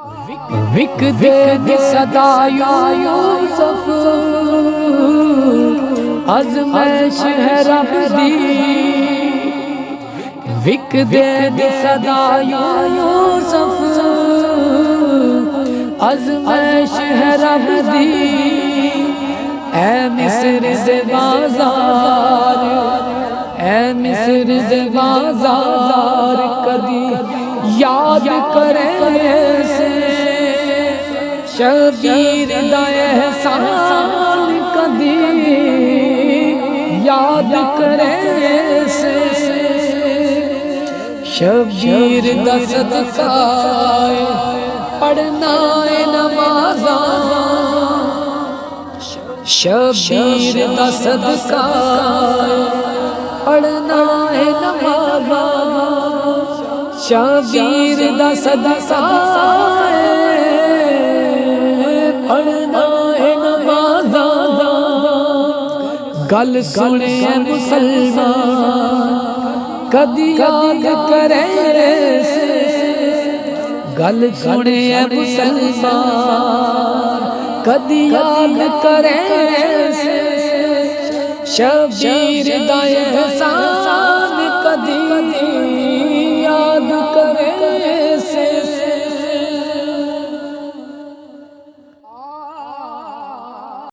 وک دے دی صدا یوسف ازمائش ہے رب دی وک دے دی صدا یوسف ازمائش ہے رب دی اے مصر دے بازار اے مصر دے بازار کدی یاد کرے سے شبیر دا احسان کدی یاد کرے سے شبیر دا صدقہ پڑھنا ہے نمازاں شبیر دا صدقہ پڑھنا ہے نمازاں شبیر دا صدقہ پڑھنا ہے نمازاں گل سنے مسلمان کدی یاد کرے سے گل سنے مسلمان کدی یاد کرے سے شبیر دا احسان کدی